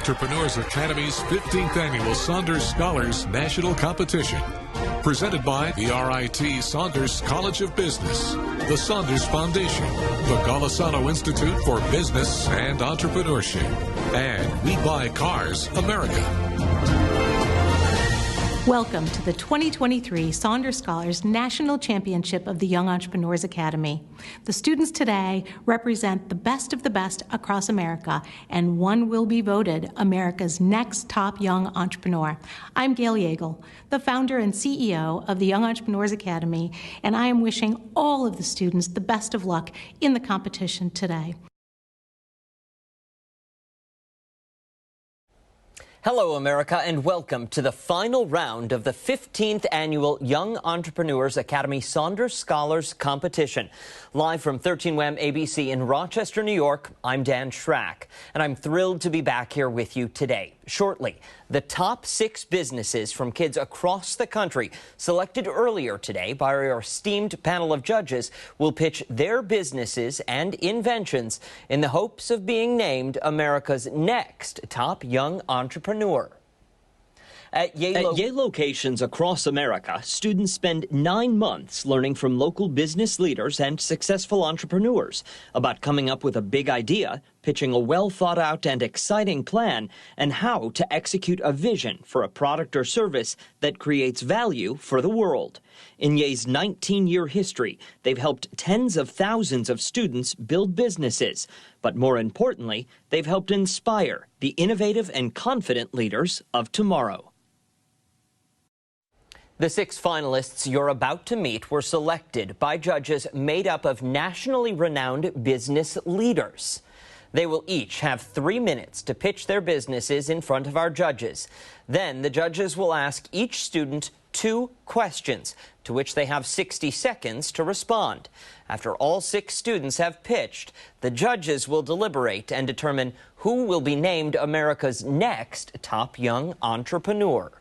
Entrepreneurs Academy's 15th Annual Saunders Scholars National Competition. Presented by the RIT Saunders College of Business, the Saunders Foundation, the Golisano Institute for Business and Entrepreneurship, and We Buy Cars America. Welcome to the 2023 Saunders Scholars National Championship of the Young Entrepreneurs Academy. The students today represent the best of the best across America, and one will be voted America's next top young entrepreneur. I'm Gail Yeagle, the founder and CEO of the Young Entrepreneurs Academy, and I am wishing all of the students the best of luck in the competition today. Hello, America, and welcome to the final round of the 15th Annual Young Entrepreneurs Academy Saunders Scholars Competition. Live from 13 WHAM ABC in Rochester, New York, I'm Dan Schrack, and I'm thrilled to be back here with you today. Shortly, the top 6 businesses from kids across the country, selected earlier today by our esteemed panel of judges, will pitch their businesses and inventions in the hopes of being named America's next top young entrepreneur. At YEA locations across America, students spend 9 months learning from local business leaders and successful entrepreneurs about coming up with a big idea, pitching a well-thought-out and exciting plan, and how to execute a vision for a product or service that creates value for the world. In YEA's 19-year history, they've helped tens of thousands of students build businesses. But more importantly, they've helped inspire the innovative and confident leaders of tomorrow. The 6 finalists you're about to meet were selected by judges made up of nationally renowned business leaders. They will each have 3 minutes to pitch their businesses in front of our judges. Then the judges will ask each student 2 questions, to which they have 60 seconds to respond. After all 6 students have pitched, the judges will deliberate and determine who will be named America's next top young entrepreneur.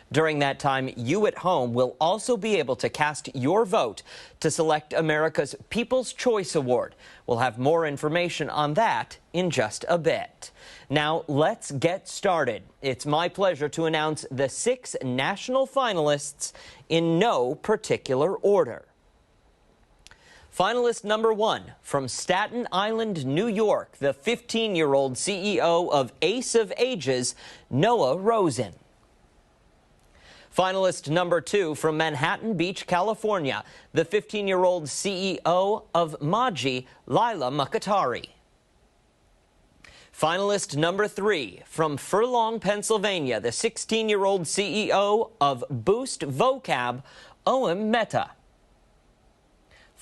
During that time, you at home will also be able to cast your vote to select America's People's Choice Award. We'll have more information on that in just a bit. Now, let's get started. It's my pleasure to announce the 6 national finalists in no particular order. Finalist number 1, from Staten Island, New York, the 15-year-old CEO of Ace of Ages, Noah Rosen. Finalist number 2, from Manhattan Beach, California, the 15-year-old CEO of Maji, Lila Makatari. Finalist number 3, from Furlong, Pennsylvania, the 16-year-old CEO of Boost Vocab, Oem Mehta.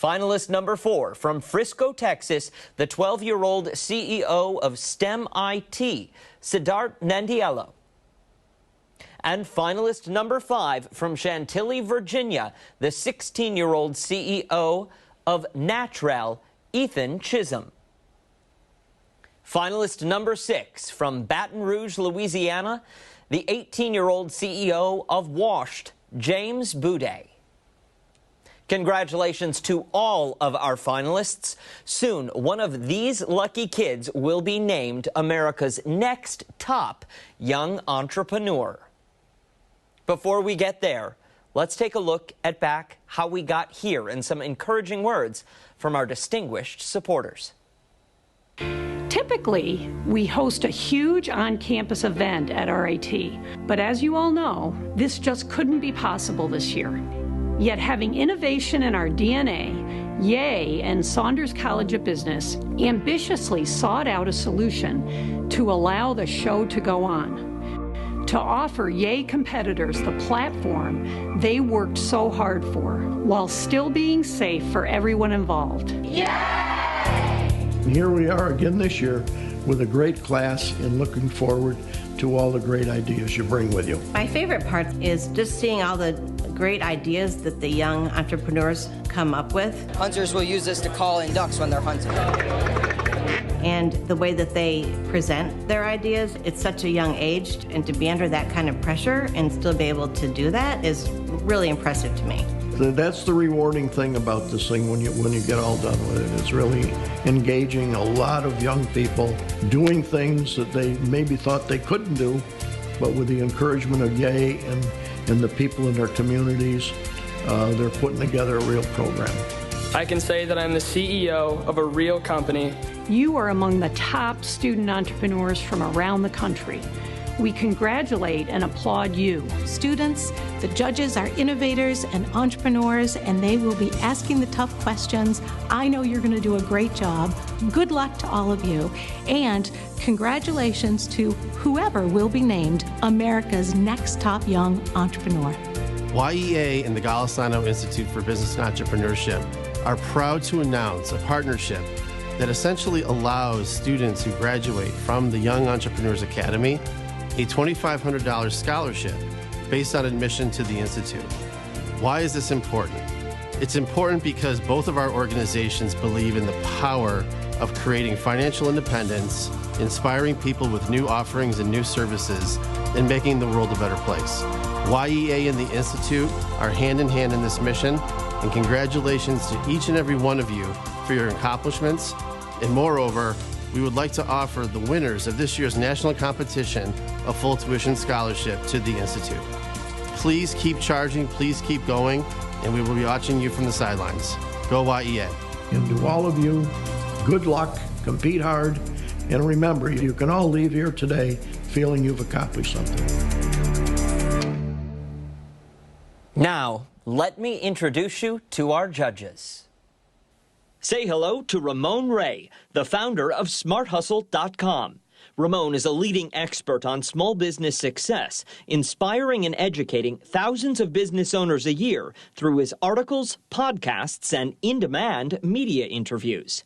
Finalist number 4, from Frisco, Texas, the 12-year-old CEO of STEM IT, Siddharth Nandiello. And finalist number 5, from Chantilly, Virginia, the 16-year-old CEO of Natural, Ethan Chisholm. Finalist number 6, from Baton Rouge, Louisiana, the 18-year-old CEO of Washed, James Boudet. Congratulations to all of our finalists. Soon, one of these lucky kids will be named America's next top young entrepreneur. Before we get there, let's take a look at back how we got here and some encouraging words from our distinguished supporters. Typically, we host a huge on-campus event at RIT, but as you all know, this just couldn't be possible this year. Yet having innovation in our DNA, YEA and Saunders College of Business ambitiously sought out a solution to allow the show to go on, to offer YEA competitors the platform they worked so hard for, while still being safe for everyone involved. And here we are again this year with a great class and looking forward to all the great ideas you bring with you. My favorite part is just seeing all the great ideas that the young entrepreneurs come up with. Hunters will use this to call in ducks when they're hunting. And the way that they present their ideas, it's such a young age, and to be under that kind of pressure and still be able to do that is really impressive to me. That's the rewarding thing about this thing when you get all done with it. It's really engaging a lot of young people doing things that they maybe thought they couldn't do, but with the encouragement of YEA and the people in their communities, they're putting together a real program. I can say that I'm the CEO of a real company. You are among the top student entrepreneurs from around the country. We congratulate and applaud you. Students, the judges are innovators and entrepreneurs, and they will be asking the tough questions. I know you're going to do a great job. Good luck to all of you. And congratulations to whoever will be named America's next top young entrepreneur. YEA and the Golisano Institute for Business and Entrepreneurship are proud to announce a partnership that essentially allows students who graduate from the Young Entrepreneurs Academy a $2,500 scholarship based on admission to the Institute. Why is this important? It's important because both of our organizations believe in the power of creating financial independence, inspiring people with new offerings and new services, and making the world a better place. YEA and the Institute are hand in hand in this mission, and congratulations to each and every one of you for your accomplishments. And moreover, we would like to offer the winners of this year's national competition a full tuition scholarship to the Institute. Please keep charging, please keep going, and we will be watching you from the sidelines. Go YEA. And to all of you, good luck, compete hard, and remember, you can all leave here today feeling you've accomplished something. Now, let me introduce you to our judges. Say hello to Ramon Ray, the founder of SmartHustle.com. Ramon is a leading expert on small business success, inspiring and educating thousands of business owners a year through his articles, podcasts, and in-demand media interviews.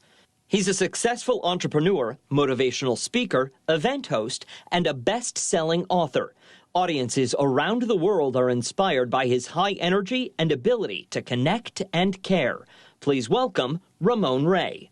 He's a successful entrepreneur, motivational speaker, event host, and a best-selling author. Audiences around the world are inspired by his high energy and ability to connect and care. Please welcome Ramon Ray.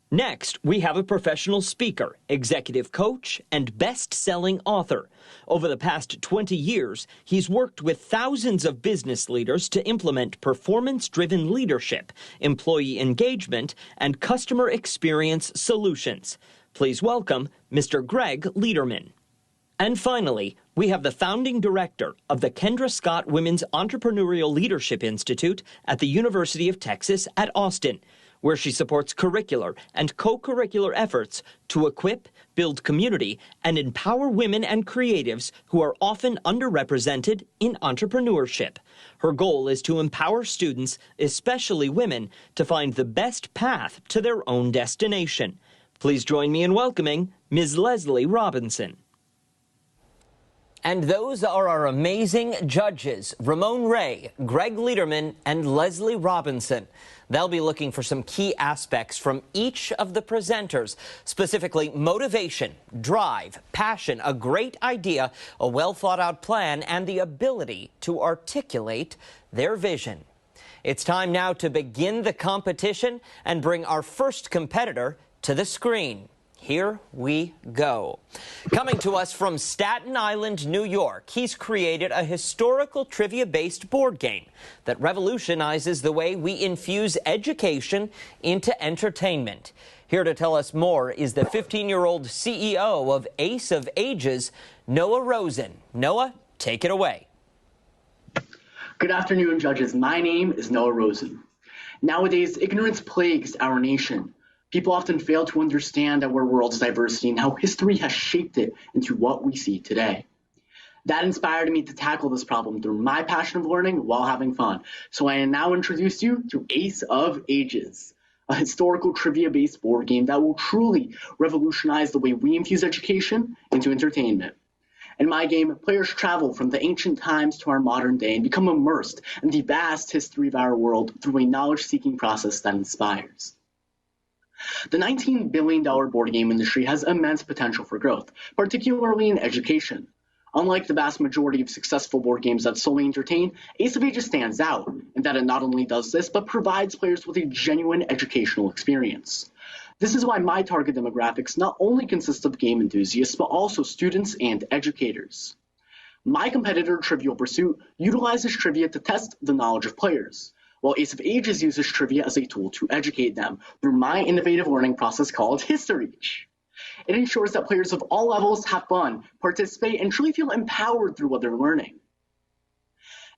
Next, we have a professional speaker, executive coach, and best-selling author. Over the past 20 years, he's worked with thousands of business leaders to implement performance-driven leadership, employee engagement, and customer experience solutions. Please welcome Mr. Greg Lederman. And finally, we have the founding director of the Kendra Scott Women's Entrepreneurial Leadership Institute at the University of Texas at Austin, where she supports curricular and co-curricular efforts to equip, build community, and empower women and creatives who are often underrepresented in entrepreneurship. Her goal is to empower students, especially women, to find the best path to their own destination. Please join me in welcoming Ms. Leslie Robinson. And those are our amazing judges, Ramon Ray, Greg Lederman, and Leslie Robinson. They'll be looking for some key aspects from each of the presenters, specifically motivation, drive, passion, a great idea, a well-thought-out plan, and the ability to articulate their vision. It's time now to begin the competition and bring our first competitor to the screen. Here we go. Coming to us from Staten Island, New York, he's created a historical trivia-based board game that revolutionizes the way we infuse education into entertainment. Here to tell us more is the 15-year-old CEO of Ace of Ages, Noah Rosen. Noah, take it away. Good afternoon, judges. My name is Noah Rosen. Nowadays, ignorance plagues our nation. People often fail to understand our world's diversity and how history has shaped it into what we see today. That inspired me to tackle this problem through my passion of learning while having fun. So I now introduce you to Ace of Ages, a historical trivia-based board game that will truly revolutionize the way we infuse education into entertainment. In my game, players travel from the ancient times to our modern day and become immersed in the vast history of our world through a knowledge-seeking process that inspires. The $19 billion board game industry has immense potential for growth, particularly in education. Unlike the vast majority of successful board games that solely entertain, Ace of Ages stands out in that it not only does this, but provides players with a genuine educational experience. This is why my target demographics not only consist of game enthusiasts, but also students and educators. My competitor, Trivial Pursuit, utilizes trivia to test the knowledge of players. while Ace of Ages uses trivia as a tool to educate them through my innovative learning process called HistoryReach. It ensures that players of all levels have fun, participate, and truly feel empowered through what they're learning.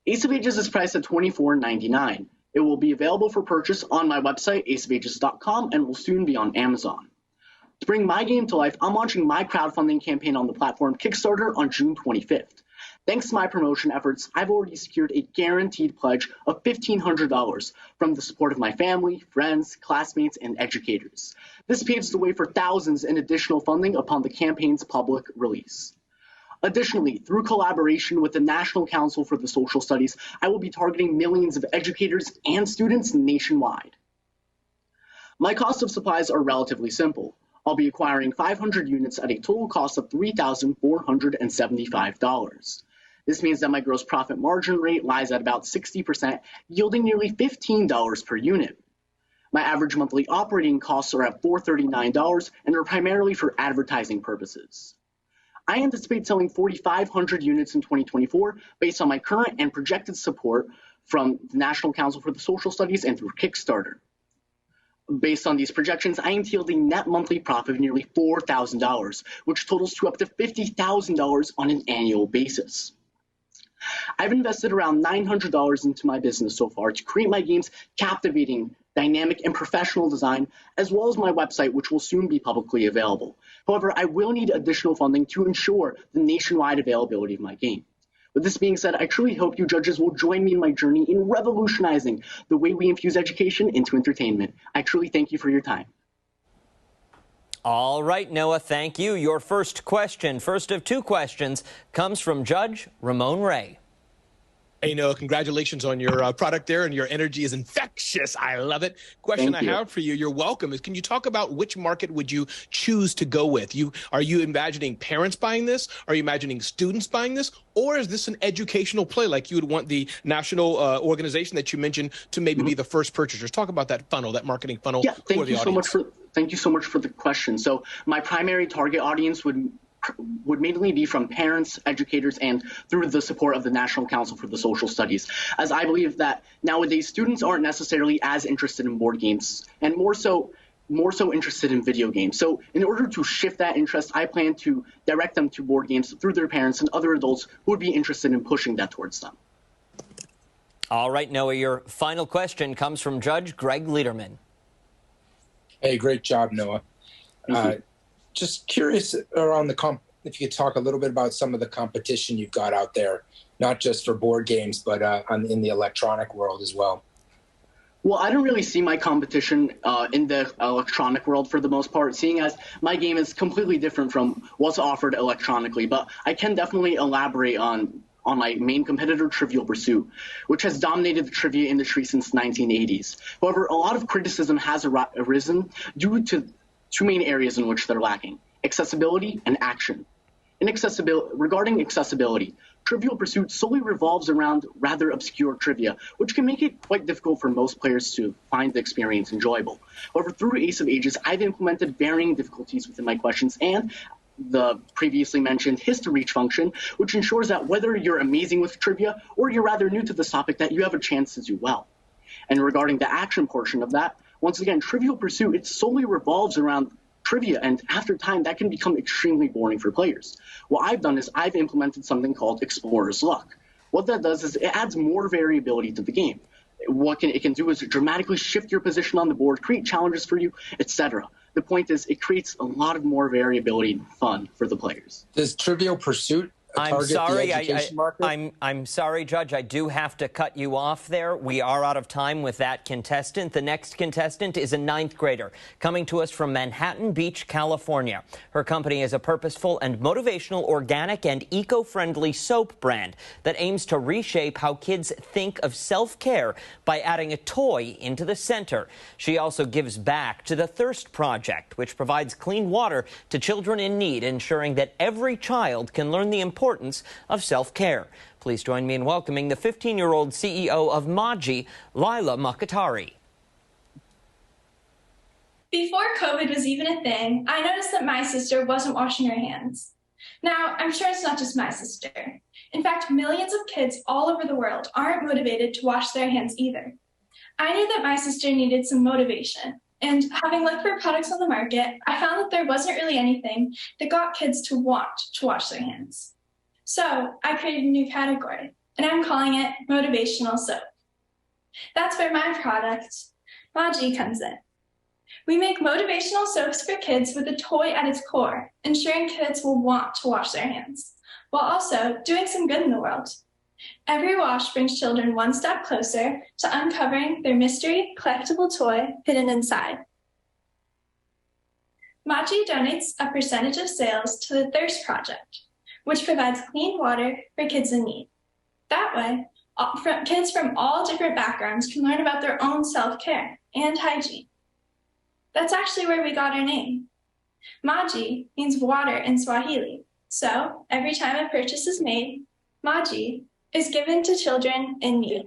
Ace of Ages is priced at $24.99. It will be available for purchase on my website, aceofages.com, and will soon be on Amazon. To bring my game to life, I'm launching my crowdfunding campaign on the platform Kickstarter on June 25th. Thanks to my promotion efforts, I've already secured a guaranteed pledge of $1,500 from the support of my family, friends, classmates, and educators. This paves the way for thousands in additional funding upon the campaign's public release. Additionally, through collaboration with the National Council for the Social Studies, I will be targeting millions of educators and students nationwide. My cost of supplies are relatively simple. I'll be acquiring 500 units at a total cost of $3,475. This means that my gross profit margin rate lies at about 60%, yielding nearly $15 per unit. My average monthly operating costs are at $439 and are primarily for advertising purposes. I anticipate selling 4,500 units in 2024 based on my current and projected support from the National Council for the Social Studies and through Kickstarter. Based on these projections, I am yielding net monthly profit of nearly $4,000, which totals to up to $50,000 on an annual basis. I've invested around $900 into my business so far to create my game's captivating, dynamic, and professional design, as well as my website, which will soon be publicly available. However, I will need additional funding to ensure the nationwide availability of my game. With this being said, I truly hope you judges will join me in my journey in revolutionizing the way we infuse education into entertainment. I truly thank you for your time. All right, Noah, thank you. Your first question, first of two questions, comes from Judge Ramon Ray. Hey, Noah, congratulations on your product there, and your energy is infectious. I love it. Question I have for you, you're welcome, is can you talk about which market would you choose to go with? Are you imagining parents buying this? Are you imagining students buying this? Or is this an educational play like you would want the national organization that you mentioned to maybe be the first purchasers? Talk about that funnel, that marketing funnel for the audience. Thank you so much for the question. So my primary target audience would mainly be from parents, educators, and through the support of the National Council for the Social Studies, as I believe that nowadays students aren't necessarily as interested in board games and more so interested in video games. So in order to shift that interest, I plan to direct them to board games through their parents and other adults who would be interested in pushing that towards them. All right, Noah, your final question comes from Judge Greg Lederman. Hey, great job, Noah. Just curious around if you could talk a little bit about some of the competition you've got out there, not just for board games, but in the electronic world as well. Well, I don't really see my competition in the electronic world for the most part, seeing as my game is completely different from what's offered electronically. But I can definitely elaborate on my main competitor, Trivial Pursuit, which has dominated the trivia industry since the 1980s. However, a lot of criticism has arisen due to two main areas in which they're lacking: accessibility and action. Regarding accessibility, Trivial Pursuit solely revolves around rather obscure trivia, which can make it quite difficult for most players to find the experience enjoyable. However, through Ace of Ages, I've implemented varying difficulties within my questions and the previously mentioned HistoryReach function, which ensures that whether you're amazing with trivia or you're rather new to this topic, that you have a chance to do well. And regarding the action portion of that, once again, Trivial Pursuit, it solely revolves around trivia, and after time, that can become extremely boring for players. What I've done is I've implemented something called Explorer's Luck. What that does is it adds more variability to the game. What it can do is dramatically shift your position on the board, create challenges for you, etc. The point is it creates a lot of more variability and fun for the players. Does Trivial Pursuit target the education market? I'm sorry, Judge. I do have to cut you off there. We are out of time with that contestant. The next contestant is a 9th grader coming to us from Manhattan Beach, California. Her company is a purposeful and motivational organic and eco-friendly soap brand that aims to reshape how kids think of self-care by adding a toy into the center. She also gives back to the Thirst Project, which provides clean water to children in need, ensuring that every child can learn the importance of self-care. Please join me in welcoming the 15-year-old CEO of Maji, Lila Makatari. Before COVID was even a thing, I noticed that my sister wasn't washing her hands. Now, I'm sure it's not just my sister. In fact, millions of kids all over the world aren't motivated to wash their hands either. I knew that my sister needed some motivation, and having looked for products on the market, I found that there wasn't really anything that got kids to want to wash their hands. So I created a new category, and I'm calling it motivational soap. That's where my product, YEA, comes in. We make motivational soaps for kids with a toy at its core, ensuring kids will want to wash their hands, while also doing some good in the world. Every wash brings children one step closer to uncovering their mystery collectible toy hidden inside. YEA donates a percentage of sales to the Thirst Project, which provides clean water for kids in need. That way, kids from all different backgrounds can learn about their own self-care and hygiene. That's actually where we got our name. Maji means water in Swahili, so every time a purchase is made, Maji is given to children in need.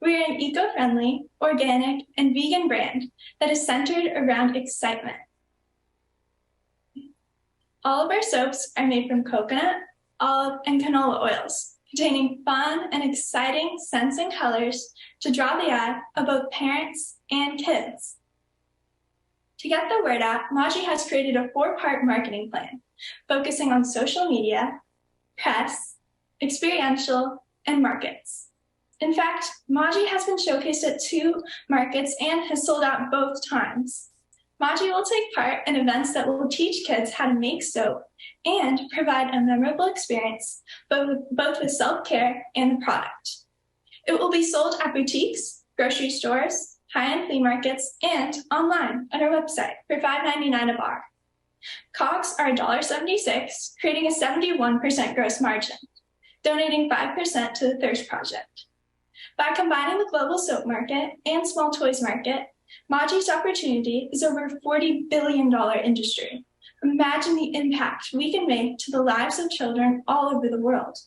We are an eco-friendly, organic, and vegan brand that is centered around excitement. All of our soaps are made from coconut, olive, and canola oils, containing fun and exciting scents and colors to draw the eye of both parents and kids. To get the word out, YEA has created a 4-part marketing plan, focusing on social media, press, experiential, and markets. In fact, YEA has been showcased at 2 markets and has sold out both times. YEA will take part in events that will teach kids how to make soap and provide a memorable experience, both with self-care and the product. It will be sold at boutiques, grocery stores, high-end flea markets, and online on our website for $5.99 a bar. COGS are $1.76, creating a 71% gross margin, donating 5% to the Thirst Project. By combining the global soap market and small toys market, YEA's opportunity is over a $40 billion industry. Imagine the impact we can make to the lives of children all over the world.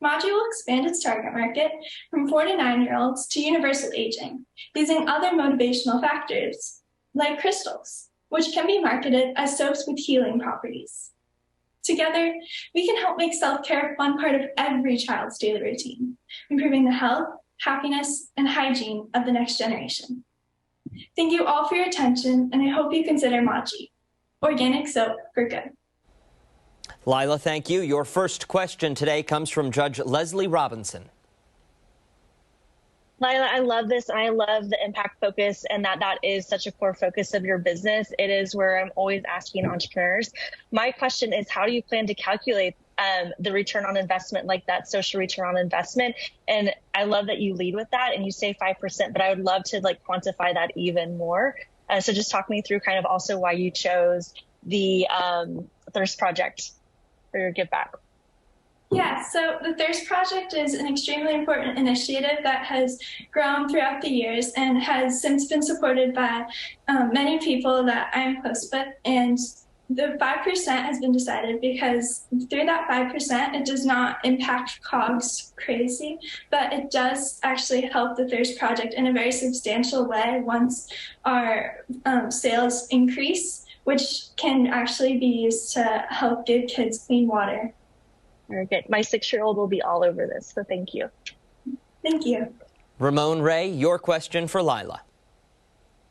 YEA will expand its target market from 4 to 9-year-olds to universal aging, using other motivational factors, like crystals, which can be marketed as soaps with healing properties. Together, we can help make self-care a fun part of every child's daily routine, improving the health, happiness, and hygiene of the next generation. Thank you all for your attention, and I hope you consider YEA, organic soap for good. Lila, thank you. Your first question today comes from Judge Leslie Robinson. Lila, I love this. I love the impact focus and that is such a core focus of your business. It is where I'm always asking entrepreneurs. My question is, how do you plan to calculate the return on investment, like that social return on investment? And I love that you lead with that and you say 5%, but I would love to quantify that even more. So just talk me through kind of also why you chose the Thirst Project for your give back. Yeah, so the Thirst Project is an extremely important initiative that has grown throughout the years and has since been supported by many people that I'm close with. And the 5% has been decided because through that 5%, it does not impact COGS crazy, but it does actually help the Thirst Project in a very substantial way once our sales increase, which can actually be used to help give kids clean water. Very good. My 6-year-old will be all over this, so thank you. Thank you. Ramon Ray, your question for Lila.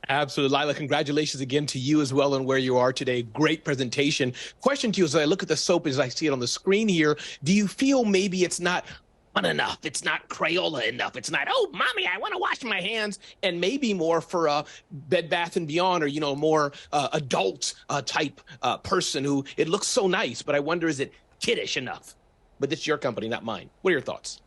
Absolutely. Lila, congratulations again to you as well on where you are today. Great presentation. Question to you as I look at the soap as I see it on the screen here, do you feel maybe it's not fun enough? It's not Crayola enough. It's not, oh, mommy, I want to wash my hands. And maybe more for a Bed Bath & Beyond or, more adult type person who it looks so nice. But I wonder, is it kiddish enough? But this is your company, not mine. What are your thoughts?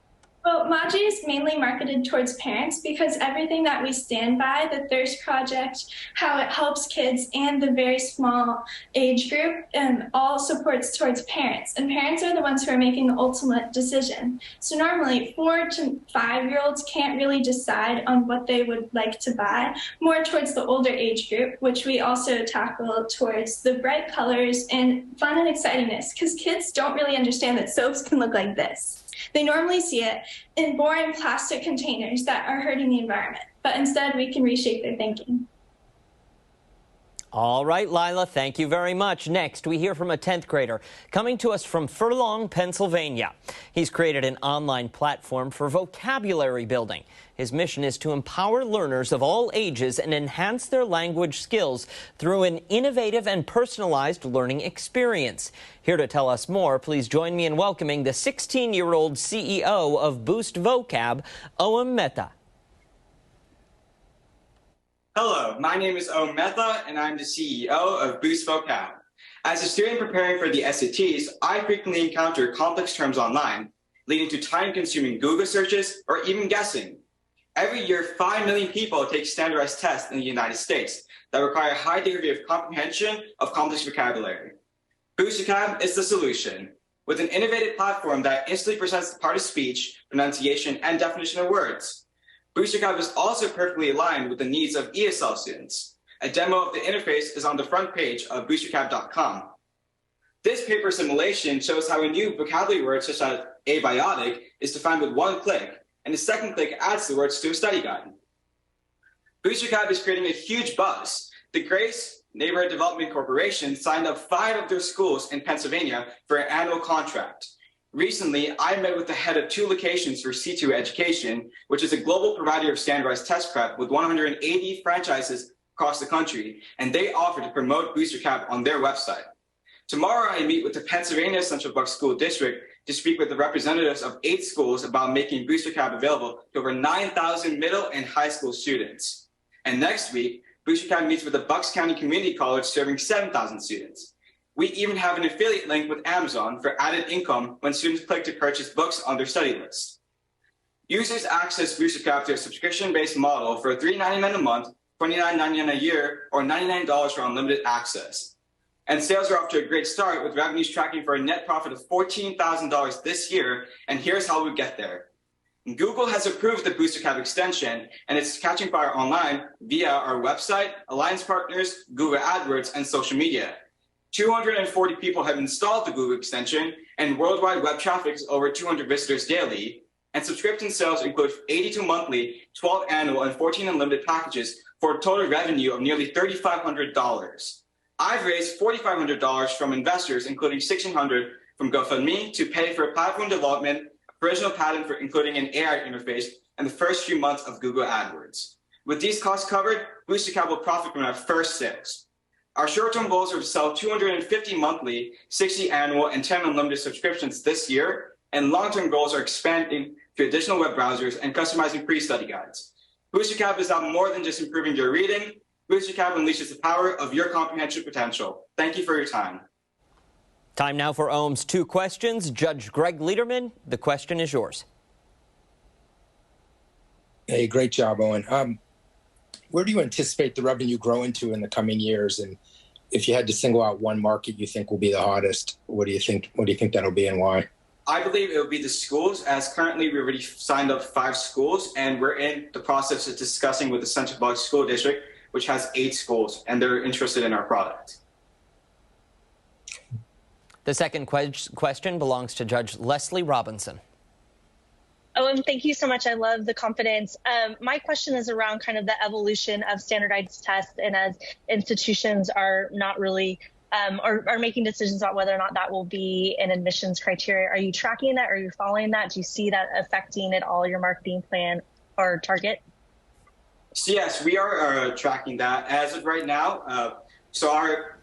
Well, YEA is mainly marketed towards parents because everything that we stand by, the Thirst Project, how it helps kids and the very small age group, all supports towards parents. And parents are the ones who are making the ultimate decision. So normally 4 to 5-year-olds can't really decide on what they would like to buy, more towards the older age group, which we also tackle towards the bright colors and fun and excitingness, because kids don't really understand that soaps can look like this. They normally see it in boring plastic containers that are hurting the environment, but instead we can reshape their thinking. All right, Lila, thank you very much. Next, we hear from a 10th grader coming to us from Furlong, Pennsylvania. He's created an online platform for vocabulary building. His mission is to empower learners of all ages and enhance their language skills through an innovative and personalized learning experience. Here to tell us more, please join me in welcoming the 16-year-old CEO of Boost Vocab, Om Mehta. Hello, my name is Om Mehta, and I'm the CEO of Boost Vocab. As a student preparing for the SATs, I frequently encounter complex terms online, leading to time-consuming Google searches or even guessing. Every year, 5 million people take standardized tests in the United States that require a high degree of comprehension of complex vocabulary. Boost Vocab is the solution. With an innovative platform that instantly presents the part of speech, pronunciation, and definition of words. Boost Vocab is also perfectly aligned with the needs of ESL students. A demo of the interface is on the front page of boostvocab.com. This paper simulation shows how a new vocabulary word such as abiotic is defined with one click, and the second click adds the words to a study guide. Boost Vocab is creating a huge buzz. The Grace Neighborhood Development Corporation signed up 5 of their schools in Pennsylvania for an annual contract. Recently, I met with the head of 2 locations for C2 Education, which is a global provider of standardized test prep with 180 franchises across the country, and they offer to promote Boost Vocab on their website. Tomorrow, I meet with the Pennsylvania Central Bucks School District to speak with the representatives of 8 schools about making Boost Vocab available to over 9,000 middle and high school students. And next week, Boost Vocab meets with the Bucks County Community College serving 7,000 students. We even have an affiliate link with Amazon for added income when students click to purchase books on their study list. Users access Boost Vocab through a subscription-based model for $3.99 a month, $29.99 a year, or $99 for unlimited access. And sales are off to a great start with revenues tracking for a net profit of $14,000 this year, and here's how we get there. Google has approved the Boost Vocab extension, and it's catching fire online via our website, alliance partners, Google AdWords, and social media. 240 people have installed the Google extension, and worldwide web traffic is over 200 visitors daily. And subscription sales include 82 monthly, 12 annual, and 14 unlimited packages for a total revenue of nearly $3,500. I've raised $4,500 from investors, including $1,600 from GoFundMe, to pay for platform development, original patent for including an AI interface, and the first few months of Google AdWords. With these costs covered, Boost Vocab will profit from our first sales. Our short-term goals are to sell 250 monthly, 60 annual, and 10 unlimited subscriptions this year, and long-term goals are expanding to additional web browsers and customizing pre-study guides. Boost Vocab is now more than just improving your reading. Boost Vocab unleashes the power of your comprehension potential. Thank you for your time. Time now for Ohm's 2 questions. Judge Greg Lederman, the question is yours. Hey, great job, Owen. Where do you anticipate the revenue growing to in the coming years? And if you had to single out one market you think will be the hottest, what do you think that'll be and why? I believe it will be the schools, as currently we already signed up 5 schools, and we're in the process of discussing with the Central Bucks School District, which has 8 schools, and they're interested in our product. The second question belongs to Judge Leslie Robinson. Owen, thank you so much. I love the confidence. My question is around kind of the evolution of standardized tests, and as institutions are not really are making decisions about whether or not that will be an admissions criteria. Are you tracking that? Are you following that? Do you see that affecting at all your marketing plan or target? So yes, we are tracking that as of right now. So our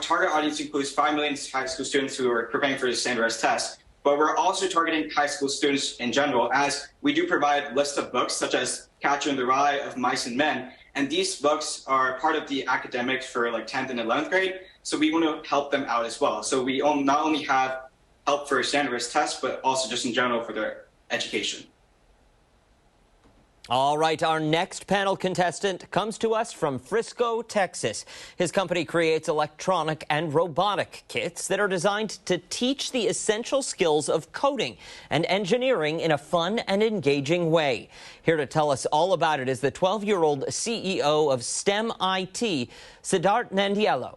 target audience includes 5 million high school students who are preparing for the standardized test. But we're also targeting high school students in general, as we do provide lists of books such as Catcher in the Rye of Mice and Men. And these books are part of the academics for like 10th and 11th grade. So we want to help them out as well. So we not only have help for standardized tests, but also just in general for their education. All right, our next panel contestant comes to us from Frisco, Texas. His company creates electronic and robotic kits that are designed to teach the essential skills of coding and engineering in a fun and engaging way. Here to tell us all about it is the 12-year-old CEO of STEM IT, Siddharth Nandiello.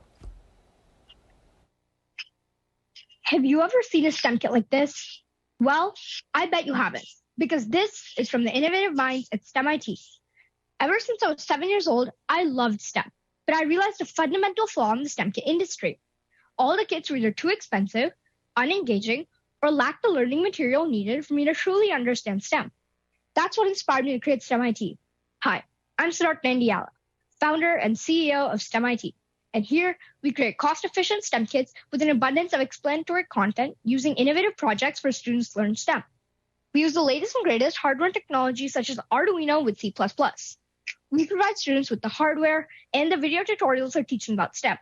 Have you ever seen a STEM kit like this? Well, I bet you haven't, because this is from the innovative minds at STEM IT. Ever since I was 7 years old, I loved STEM, but I realized a fundamental flaw in the STEM kit industry. All the kits were either too expensive, unengaging, or lacked the learning material needed for me to truly understand STEM. That's what inspired me to create STEM IT. Hi, I'm Siddharth Nandiala, founder and CEO of STEM IT. And here, we create cost-efficient STEM kits with an abundance of explanatory content using innovative projects for students to learn STEM. We use the latest and greatest hardware and technology such as Arduino with C++. We provide students with the hardware and the video tutorials for teaching about STEM.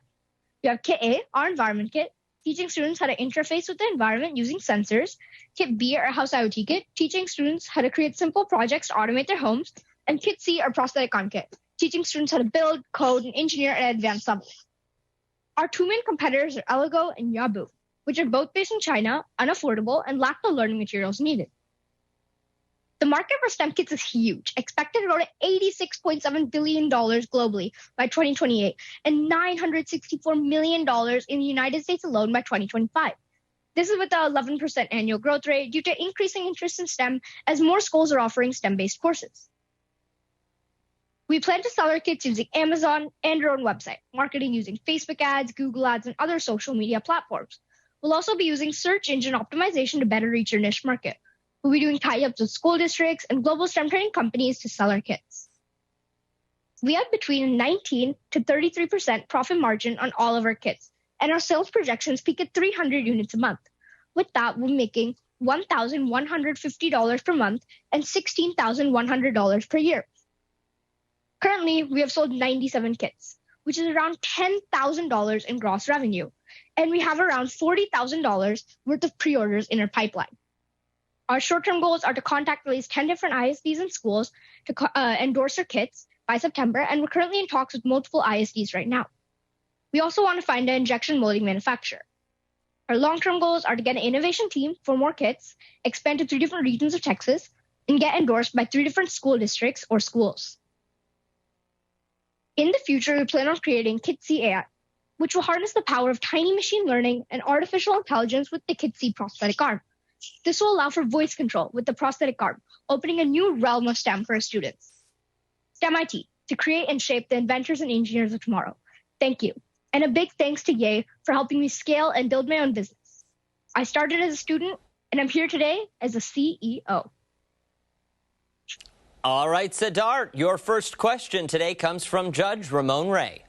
We have Kit A, our environment kit, teaching students how to interface with the environment using sensors. Kit B, our house IoT kit, teaching students how to create simple projects to automate their homes. And Kit C, our prosthetic arm kit, teaching students how to build, code, and engineer at advanced levels. Our two main competitors are Elegoo and Yabu, which are both based in China, unaffordable, and lack the learning materials needed. The market for STEM kits is huge, expected to grow to $86.7 billion globally by 2028 and $964 million in the United States alone by 2025. This is with an 11% annual growth rate due to increasing interest in STEM as more schools are offering STEM-based courses. We plan to sell our kits using Amazon and our own website, marketing using Facebook ads, Google ads, and other social media platforms. We'll also be using search engine optimization to better reach our niche market. We'll be doing tie-ups with school districts and global STEM training companies to sell our kits. We have between 19 to 33% profit margin on all of our kits, and our sales projections peak at 300 units a month. With that, we're making $1,150 per month and $16,100 per year. Currently, we have sold 97 kits, which is around $10,000 in gross revenue, and we have around $40,000 worth of pre-orders in our pipeline. Our short-term goals are to contact at least 10 different ISDs and schools to endorse our kits by September, and we're currently in talks with multiple ISDs right now. We also want to find an injection molding manufacturer. Our long-term goals are to get an innovation team for more kits, expand to 3 different regions of Texas, and get endorsed by 3 different school districts or schools. In the future, we plan on creating Kit C AI, which will harness the power of tiny machine learning and artificial intelligence with the Kit C prosthetic arm. This will allow for voice control with the prosthetic arm, opening a new realm of STEM for our students. STEM IT, to create and shape the inventors and engineers of tomorrow. Thank you. And a big thanks to YEA for helping me scale and build my own business. I started as a student, and I'm here today as a CEO. All right, Siddharth, your first question today comes from Judge Ramon Ray.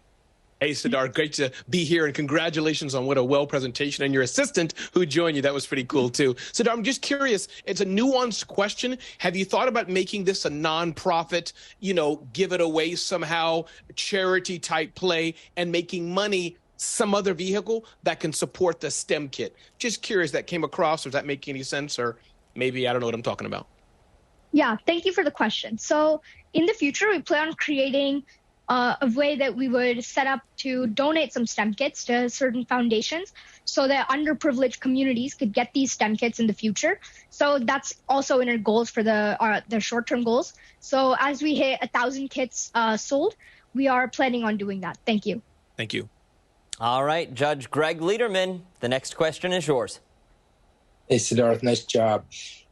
Hey, Siddharth, great to be here, and congratulations on what a well presentation, and your assistant who joined you. That was pretty cool, too. Siddharth, I'm just curious. It's a nuanced question. Have you thought about making this a nonprofit, give it away somehow, charity-type play, and making money some other vehicle that can support the STEM kit? Just curious, that came across, or does that make any sense? Or maybe I don't know what I'm talking about. Yeah, thank you for the question. So in the future, we plan on creating a way that we would set up to donate some STEM kits to certain foundations so that underprivileged communities could get these STEM kits in the future. So that's also in our goals for the short-term goals. So as we hit 1,000 kits sold, we are planning on doing that. Thank you. Thank you. All right, Judge Greg Lederman, the next question is yours. Hey, Siddharth, nice job.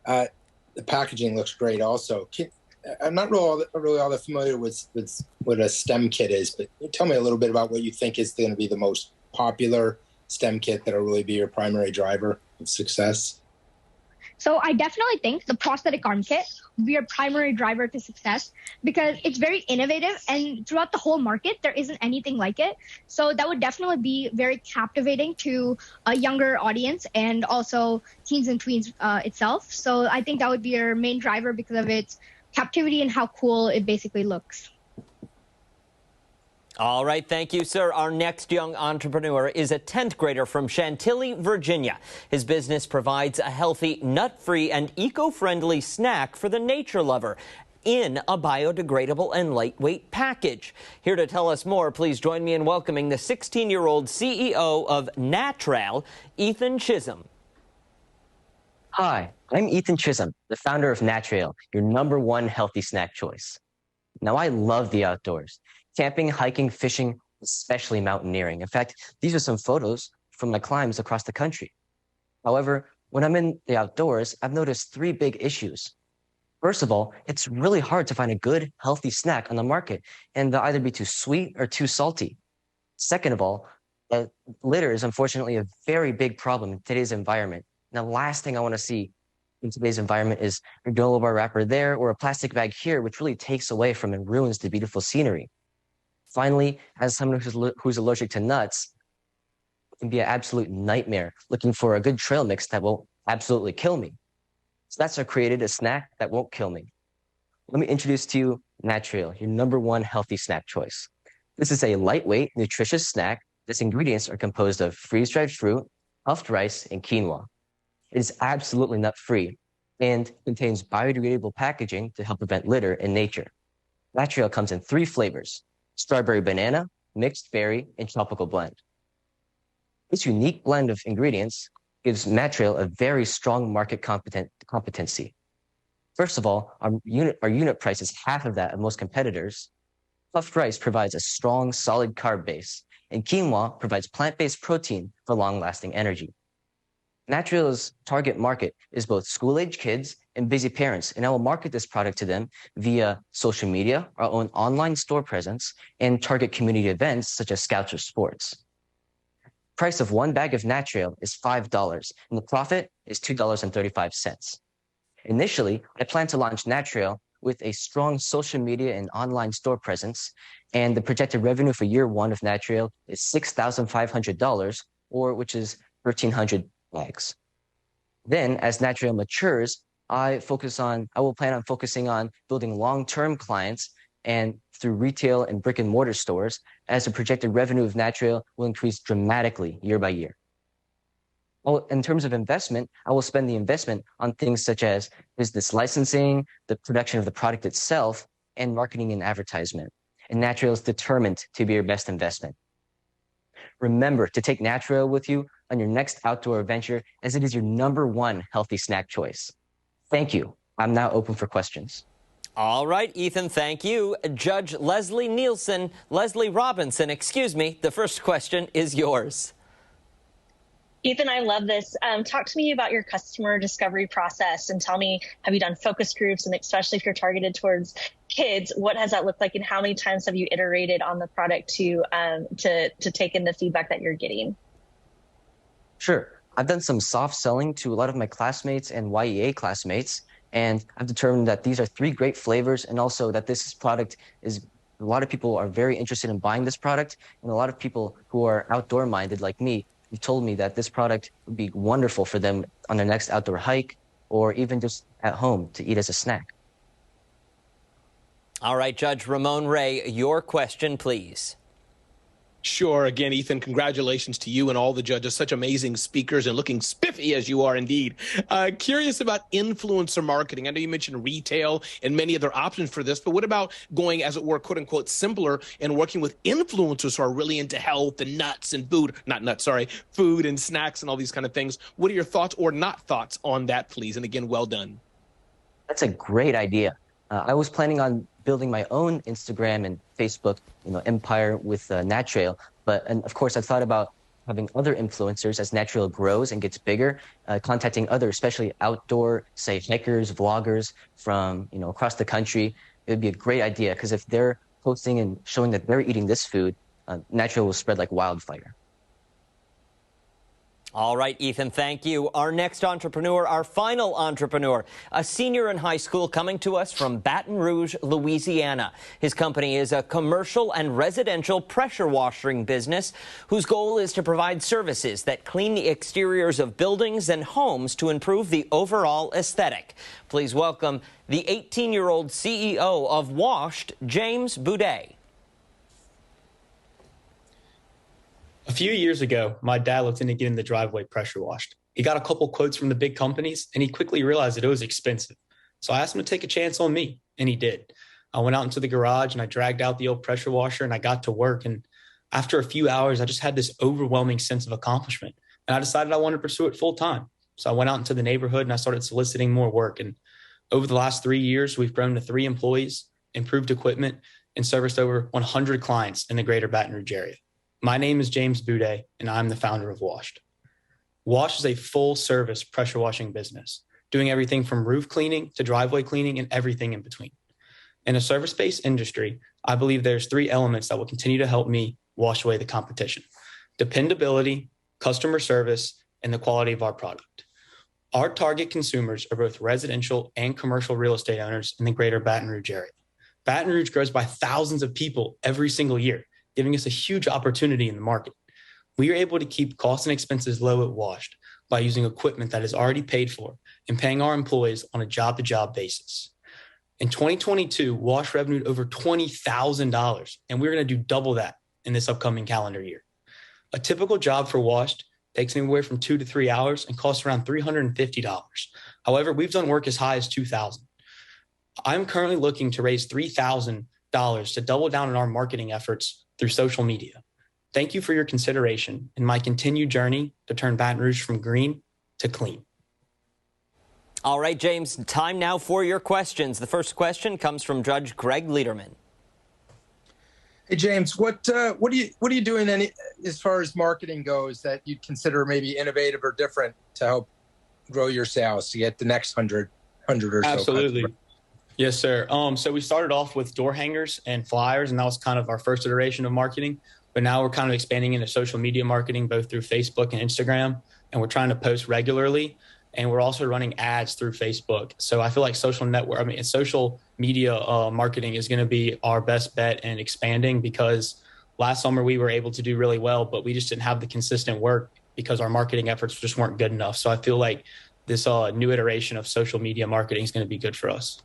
The packaging looks great also. I'm not really all that familiar with what a STEM kit is, but can you tell me a little bit about what you think is going to be the most popular STEM kit that will really be your primary driver of success? So I definitely think the prosthetic arm kit will be a primary driver to success because it's very innovative, and throughout the whole market, there isn't anything like it. So that would definitely be very captivating to a younger audience and also teens and tweens itself. So I think that would be our main driver because of its captivity and how cool it basically looks. All right, thank you, sir. Our next young entrepreneur is a 10th grader from Chantilly, Virginia. His business provides a healthy, nut-free, and eco-friendly snack for the nature lover in a biodegradable and lightweight package. Here to tell us more, please join me in welcoming the 16-year-old CEO of Natral, Ethan Chisholm. Hi, I'm Ethan Chisholm, the founder of Natral, your #1 healthy snack choice. Now, I love the outdoors. Camping, hiking, fishing, especially mountaineering. In fact, these are some photos from my climbs across the country. However, when I'm in the outdoors, I've noticed 3 big issues. First of all, it's really hard to find a good, healthy snack on the market, and they'll either be too sweet or too salty. Second of all, litter is unfortunately a very big problem in today's environment. And the last thing I want to see in today's environment is a granola bar wrapper there or a plastic bag here, which really takes away from and ruins the beautiful scenery. Finally, as someone who's allergic to nuts, it can be an absolute nightmare looking for a good trail mix that won't absolutely kill me. So that's why I created a snack that won't kill me. Let me introduce to you Naturel, your #1 healthy snack choice. This is a lightweight, nutritious snack. Its ingredients are composed of freeze-dried fruit, puffed rice, and quinoa. It is absolutely nut-free and contains biodegradable packaging to help prevent litter in nature. Naturel comes in 3 flavors: strawberry banana, mixed berry, and tropical blend. This unique blend of ingredients gives Naturel a very strong market competency. First of all, our unit price is half of that of most competitors. Puffed rice provides a strong, solid carb base, and quinoa provides plant-based protein for long-lasting energy. Naturel's target market is both school-age kids and busy parents, and I will market this product to them via social media, our own online store presence, and target community events such as Scouts or Sports. Price of 1 bag of Naturel is $5, and the profit is $2.35. Initially, I plan to launch Naturel with a strong social media and online store presence, and the projected revenue for year 1 of Naturel is $6,500, or which is 1,300 bags. Then, as Naturel matures, I will plan on focusing on building long-term clients and through retail and brick and mortar stores, as the projected revenue of Naturel will increase dramatically year by year. Well, in terms of investment, I will spend the investment on things such as business licensing, the production of the product itself, and marketing and advertisement. And Naturel is determined to be your best investment. Remember to take Naturel with you on your next outdoor adventure, as it is your #1 healthy snack choice. Thank you. I'm now open for questions. All right, Ethan, thank you. Judge Leslie Robinson, the first question is yours. Ethan, I love this. Talk to me about your customer discovery process and tell me, have you done focus groups? And especially if you're targeted towards kids, what has that looked like and how many times have you iterated on the product to take in the feedback that you're getting? Sure. I've done some soft selling to a lot of my classmates and YEA classmates, and I've determined that these are 3 great flavors, and also that this product is, a lot of people are very interested in buying this product, and a lot of people who are outdoor minded like me have told me that this product would be wonderful for them on their next outdoor hike or even just at home to eat as a snack. All right, Judge Ramon Ray, your question, please. Sure. Again, Ethan, congratulations to you and all the judges. Such amazing speakers and looking spiffy as you are indeed. Curious about influencer marketing. I know you mentioned retail and many other options for this, but what about going, as it were, quote unquote, simpler and working with influencers who are really into health and food and snacks and all these kind of things? What are your thoughts or not thoughts on that, please? And again, well done. That's a great idea. I was planning on building my own Instagram and Facebook, empire with Naturel. And of course, I thought about having other influencers as Naturel grows and gets bigger, contacting other, especially outdoor, say, hikers, vloggers from, across the country. It would be a great idea because if they're posting and showing that they're eating this food, Naturel will spread like wildfire. All right, Ethan, thank you. Our next entrepreneur, our final entrepreneur, a senior in high school coming to us from Baton Rouge, Louisiana. His company is a commercial and residential pressure washing business whose goal is to provide services that clean the exteriors of buildings and homes to improve the overall aesthetic. Please welcome the 18-year-old CEO of Washed, James Boudet. A few years ago, my dad looked into getting the driveway pressure washed. He got a couple quotes from the big companies, and he quickly realized that it was expensive. So I asked him to take a chance on me, and he did. I went out into the garage, and I dragged out the old pressure washer, and I got to work. And after a few hours, I just had this overwhelming sense of accomplishment. And I decided I wanted to pursue it full time. So I went out into the neighborhood, and I started soliciting more work. And over the last 3 years, we've grown to 3 employees, improved equipment, and serviced over 100 clients in the greater Baton Rouge area. My name is James Boudet, and I'm the founder of Washed. Washed is a full-service pressure washing business. doing everything from roof cleaning to driveway cleaning and everything in between. In a service-based industry, I believe there's 3 elements that will continue to help me wash away the competition: dependability, customer service, and the quality of our product. Our target consumers are both residential and commercial real estate owners in the greater Baton Rouge area. Baton Rouge grows by thousands of people every single year, giving us a huge opportunity in the market. We are able to keep costs and expenses low at Washed by using equipment that is already paid for and paying our employees on a job-to-job basis. In 2022, Wash revenued over $20,000, and we're going to do double that in this upcoming calendar year. A typical job for Washed takes anywhere from 2 to 3 hours and costs around $350. However, we've done work as high as $2,000. I'm currently looking to raise $3,000 to double down on our marketing efforts through social media. Thank you for your consideration in my continued journey to turn Baton Rouge from green to clean. All right, James, time now for your questions. The first question comes from Judge Greg Lederman. Hey, James, what are you doing as far as marketing goes that you'd consider maybe innovative or different to help grow your sales to get the next 100 or so? Absolutely. Yes, sir. So we started off with door hangers and flyers, and that was kind of our first iteration of marketing. But now we're kind of expanding into social media marketing, both through Facebook and Instagram, and we're trying to post regularly. And we're also running ads through Facebook. So I feel like social media marketing is going to be our best bet in expanding, because last summer we were able to do really well, but we just didn't have the consistent work because our marketing efforts just weren't good enough. So I feel like this new iteration of social media marketing is going to be good for us.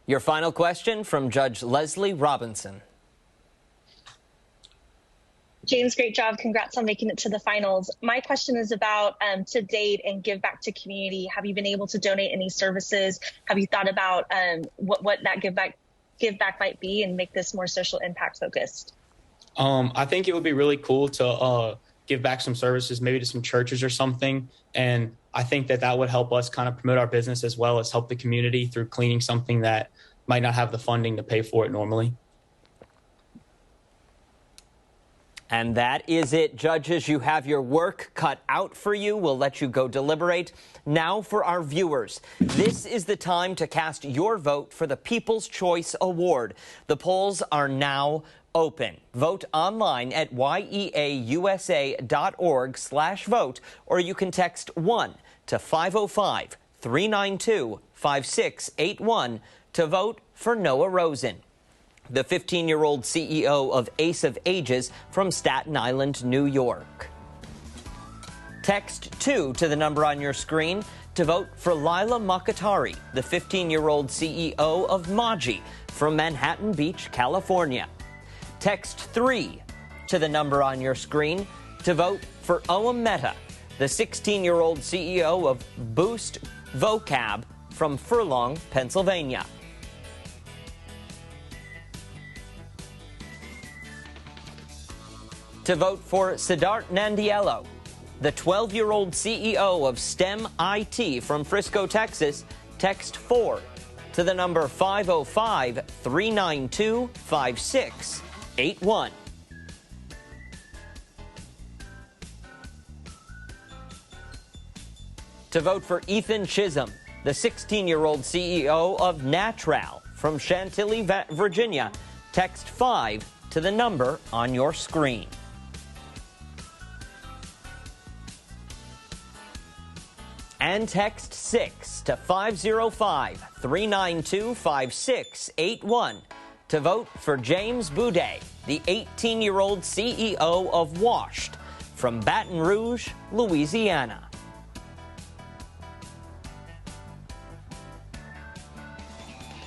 Your final question from Judge Leslie Robinson. James, great job. Congrats on making it to the finals. My question is about to date and give back to community. Have you been able to donate any services? Have you thought about what that give back might be and make this more social impact focused? I think it would be really cool to give back some services, maybe to some churches or something. And I think that would help us kind of promote our business as well as help the community through cleaning something that might not have the funding to pay for it normally. And that is it, judges. You have your work cut out for you. We'll let you go deliberate. Now for our viewers. This is the time to cast your vote for the People's Choice Award. The polls are now open. Vote online at yeausa.org/vote, or you can text 1 to 505-392-5681 to vote for Noah Rosen, the 15-year-old CEO of Ace of Ages from Staten Island, New York. Text 2 to the number on your screen to vote for Lila Makatari, the 15-year-old CEO of Maji from Manhattan Beach, California. Text 3 to the number on your screen to vote for Oam Mehta, the 16-year-old CEO of Boost Vocab from Furlong, Pennsylvania. To vote for Siddharth Nandiello, the 12-year-old CEO of STEM IT from Frisco, Texas, text 4 to the number 505-392-5681. To vote for Ethan Chisholm, the 16-year-old CEO of Natral from Chantilly, Virginia, text 5 to the number on your screen. And text 6 to 505-392-5681 to vote for James Boudet, the 18-year-old CEO of Washed from Baton Rouge, Louisiana.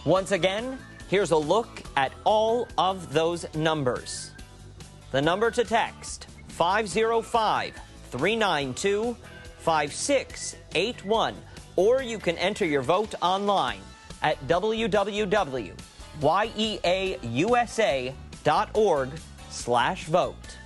Once again, here's a look at all of those numbers. The number to text, 505-392-5681, or you can enter your vote online at www.yeausa.org/vote.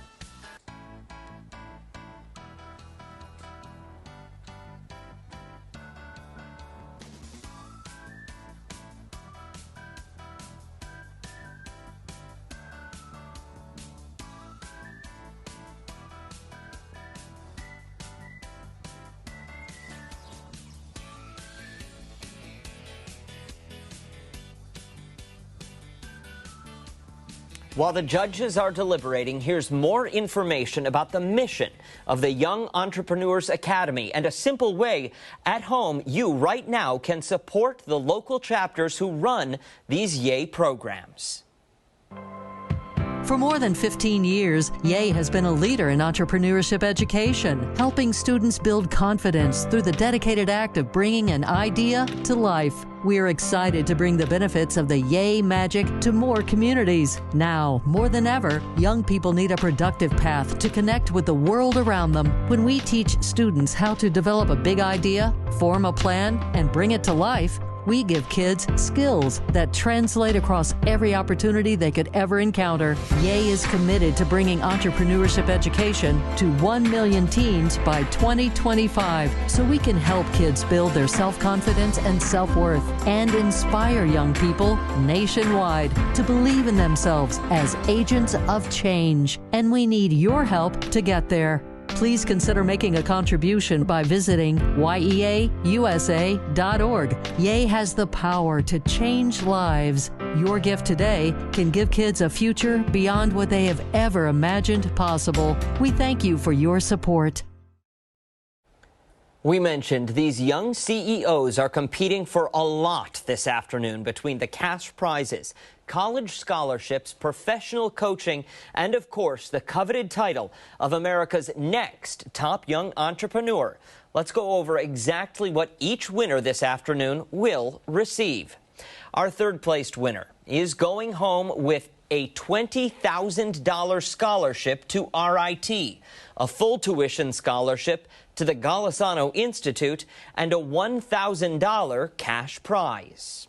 While the judges are deliberating, here's more information about the mission of the Young Entrepreneurs Academy and a simple way at home you right now can support the local chapters who run these YEA programs. For more than 15 years, YEA has been a leader in entrepreneurship education, helping students build confidence through the dedicated act of bringing an idea to life. We are excited to bring the benefits of the YEA magic to more communities. Now, more than ever, young people need a productive path to connect with the world around them. When we teach students how to develop a big idea, form a plan, and bring it to life, we give kids skills that translate across every opportunity they could ever encounter. YEA is committed to bringing entrepreneurship education to 1 million teens by 2025 so we can help kids build their self-confidence and self-worth and inspire young people nationwide to believe in themselves as agents of change. And we need your help to get there. Please consider making a contribution by visiting YEAUSA.org. YEA has the power to change lives. Your gift today can give kids a future beyond what they have ever imagined possible. We thank you for your support. We mentioned these young CEOs are competing for a lot this afternoon between the cash prizes, college scholarships, professional coaching, and of course, the coveted title of America's next top young entrepreneur. Let's go over exactly what each winner this afternoon will receive. Our third-placed winner is going home with a $20,000 scholarship to RIT, a full tuition scholarship to the Golisano Institute, and a $1,000 cash prize.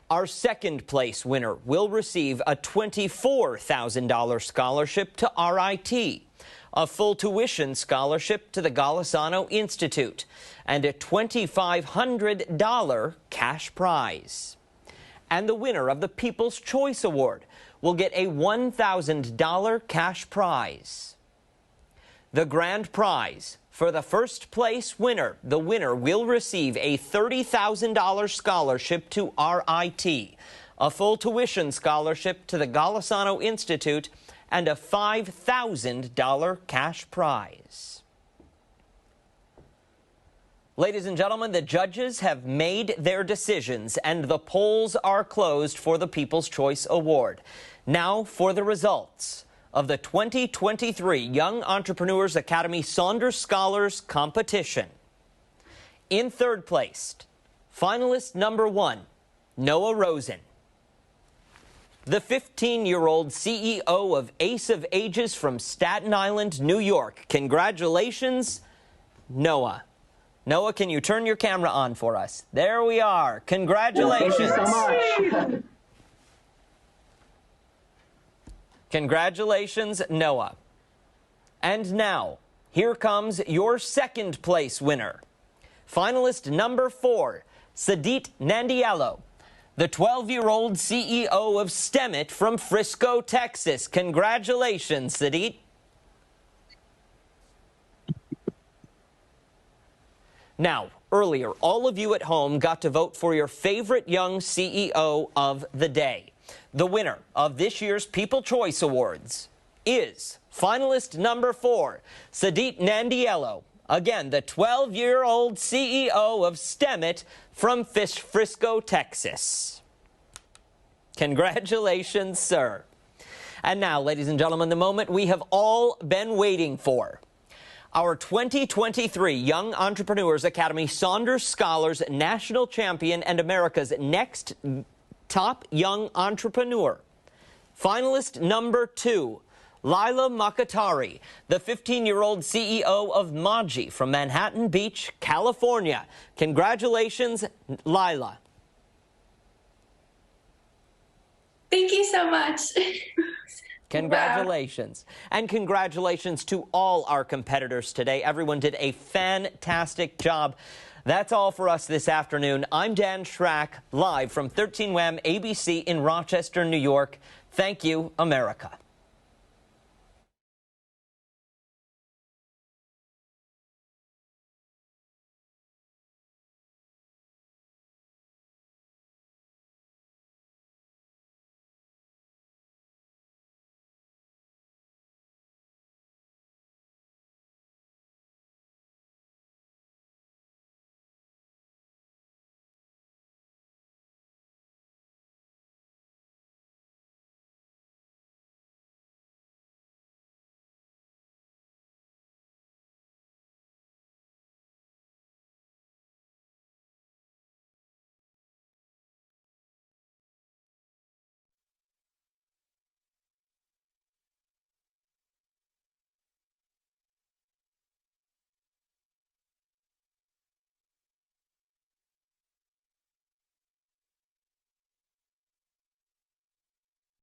Our second-place winner will receive a $24,000 scholarship to RIT, a full tuition scholarship to the Golisano Institute, and a $2,500 cash prize. And the winner of the People's Choice Award will get a $1,000 cash prize. The grand prize for the first place winner, the winner will receive a $30,000 scholarship to RIT, a full tuition scholarship to the Golisano Institute, and a $5,000 cash prize. Ladies and gentlemen, the judges have made their decisions and the polls are closed for the People's Choice Award. Now for the results of the 2023 Young Entrepreneurs Academy Saunders Scholars Competition. In third place, finalist number 1, Noah Rosen. The 15-year-old CEO of Ace of Ages from Staten Island, New York. Congratulations, Noah. Noah, can you turn your camera on for us? There we are. Congratulations. Thank you so much. Congratulations, Noah. And now, here comes your second place winner. Finalist number 4, Sadit Nandiello, the 12-year-old CEO of STEMit from Frisco, Texas. Congratulations, Sadit. Now, earlier, all of you at home got to vote for your favorite young CEO of the day. The winner of this year's People Choice Awards is finalist number 4, Sadit Nandiello. Again, the 12-year-old CEO of STEMit from Frisco, Texas. Congratulations, sir. And now, ladies and gentlemen, the moment we have all been waiting for. Our 2023 Young Entrepreneurs Academy Saunders Scholars National Champion and America's next top young entrepreneur. Finalist number 2, Lila Makatari, the 15-year-old CEO of Maji from Manhattan Beach, California. Congratulations, Lila. Thank you so much. Congratulations. Wow. And congratulations to all our competitors today. Everyone did a fantastic job. That's all for us this afternoon. I'm Dan Schrack, live from 13 WHAM ABC in Rochester, New York. Thank you, America.